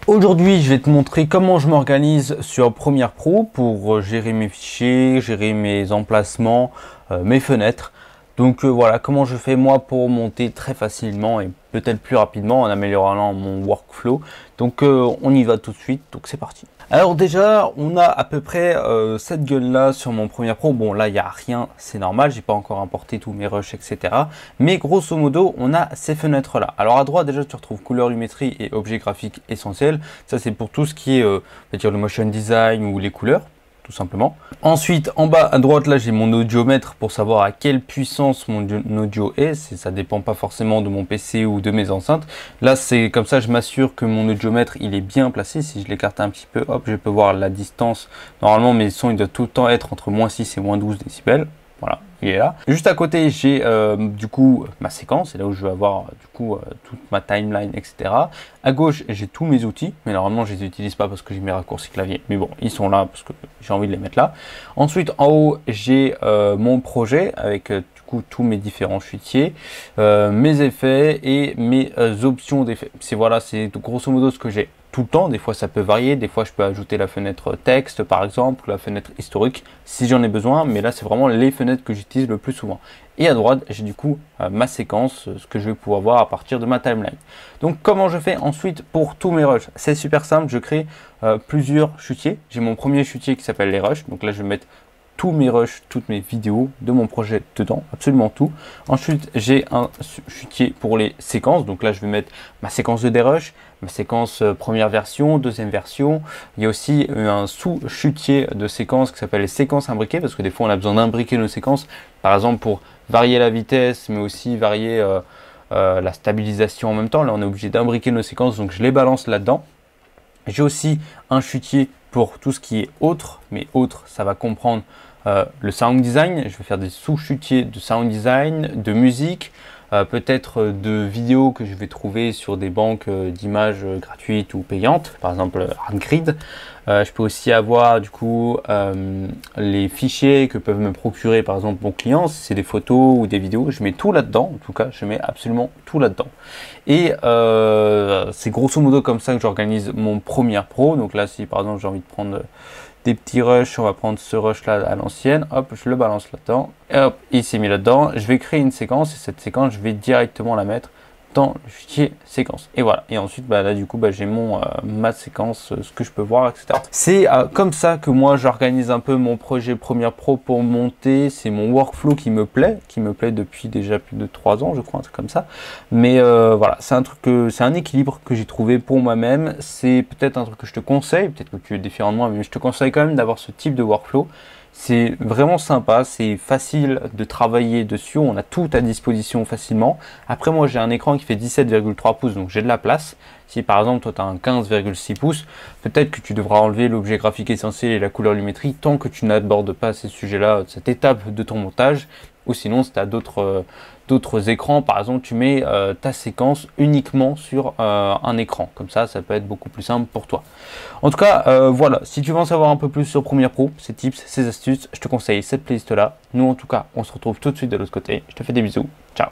Aujourd'hui, je vais te montrer comment je m'organise sur Premiere Pro pour gérer mes fichiers, gérer mes emplacements, mes fenêtres. Donc voilà comment je fais moi pour monter très facilement et peut-être plus rapidement en améliorant mon workflow. Donc on y va tout de suite, donc c'est parti. Alors déjà, on a à peu près cette gueule là sur mon Premiere Pro. Bon là, il n'y a rien, c'est normal, j'ai pas encore importé tous mes rushs, etc. Mais grosso modo, on a ces fenêtres là. Alors à droite, déjà, tu retrouves couleur, lumétrie et objet graphique essentiel. Ça, c'est pour tout ce qui est on va dire le motion design ou les couleurs, tout simplement. Ensuite, en bas à droite, là, j'ai mon audiomètre pour savoir à quelle puissance mon audio est. Ça dépend pas forcément de mon PC ou de mes enceintes. Là, c'est comme ça, je m'assure que mon audiomètre, il est bien placé. Si je l'écarte un petit peu, hop, je peux voir la distance. Normalement, mes sons, ils doivent tout le temps être entre -6 et -12 décibels. Voilà, il est là. Juste à côté, j'ai du coup ma séquence, c'est là où je vais avoir du coup toute ma timeline, etc. À gauche, j'ai tous mes outils, mais normalement je les utilise pas parce que j'ai mes raccourcis clavier. Mais bon, ils sont là parce que j'ai envie de les mettre là. Ensuite, en haut, j'ai mon projet avec du coup tous mes différents chutiers, mes effets et mes options d'effets. C'est grosso modo ce que j'ai tout le temps. Des fois ça peut varier, des fois je peux ajouter la fenêtre texte par exemple, ou la fenêtre historique si j'en ai besoin, mais là c'est vraiment les fenêtres que j'utilise le plus souvent. Et à droite j'ai du coup ma séquence, ce que je vais pouvoir voir à partir de ma timeline. Donc comment je fais ensuite pour tous mes rushs? C'est super simple, je crée plusieurs chutiers. J'ai mon premier chutier qui s'appelle les rushs, donc là je vais mettre tous mes rushs, toutes mes vidéos de mon projet dedans, absolument tout. Ensuite, j'ai un chutier pour les séquences. Donc là, je vais mettre ma séquence de dérush, ma séquence première version, deuxième version. Il y a aussi un sous-chutier de séquences qui s'appelle les séquences imbriquées, parce que des fois, on a besoin d'imbriquer nos séquences, par exemple pour varier la vitesse, mais aussi varier la stabilisation en même temps. Là, on est obligé d'imbriquer nos séquences, donc je les balance là-dedans. J'ai aussi un chutier pour tout ce qui est autre, mais autre, ça va comprendre le sound design. Je vais faire des sous-chutiers de sound design, de musique, peut-être de vidéos que je vais trouver sur des banques d'images gratuites ou payantes, par exemple ArtGrid. Je peux aussi avoir du coup les fichiers que peuvent me procurer par exemple mon client, si c'est des photos ou des vidéos, je mets tout là-dedans. En tout cas, je mets absolument tout là-dedans. Et c'est grosso modo comme ça que j'organise mon Premiere Pro. Donc là, si par exemple j'ai envie de prendre des petits rushs, on va prendre ce rush là à l'ancienne, hop, je le balance là-dedans, et hop, il s'est mis là-dedans. Je vais créer une séquence et cette séquence, je vais directement la mettre dans le fichier séquence. Et voilà. Et ensuite, là du coup, j'ai ma séquence, ce que je peux voir, etc. C'est comme ça que moi j'organise un peu mon projet Premiere Pro pour monter. C'est mon workflow qui me plaît depuis déjà plus de 3 ans, je crois, un truc comme ça. Mais voilà, c'est un équilibre que j'ai trouvé pour moi-même. C'est peut-être un truc que je te conseille, peut-être que tu es différent de moi, mais je te conseille quand même d'avoir ce type de workflow. C'est vraiment sympa, c'est facile de travailler dessus, on a tout à disposition facilement. Après moi j'ai un écran qui fait 17,3 pouces, donc j'ai de la place. Si par exemple toi tu as un 15,6 pouces, peut-être que tu devras enlever l'objet graphique essentiel et la couleur lumétrie tant que tu n'abordes pas ces sujets-là, cette étape de ton montage. Ou sinon si tu as d'autres écrans, par exemple tu mets ta séquence uniquement sur un écran. Comme ça peut être beaucoup plus simple pour toi. En tout cas, voilà, si tu veux en savoir un peu plus sur Premiere Pro, ces tips, ces astuces, je te conseille cette playlist là. Nous en tout cas, on se retrouve tout de suite de l'autre côté. Je te fais des bisous, ciao.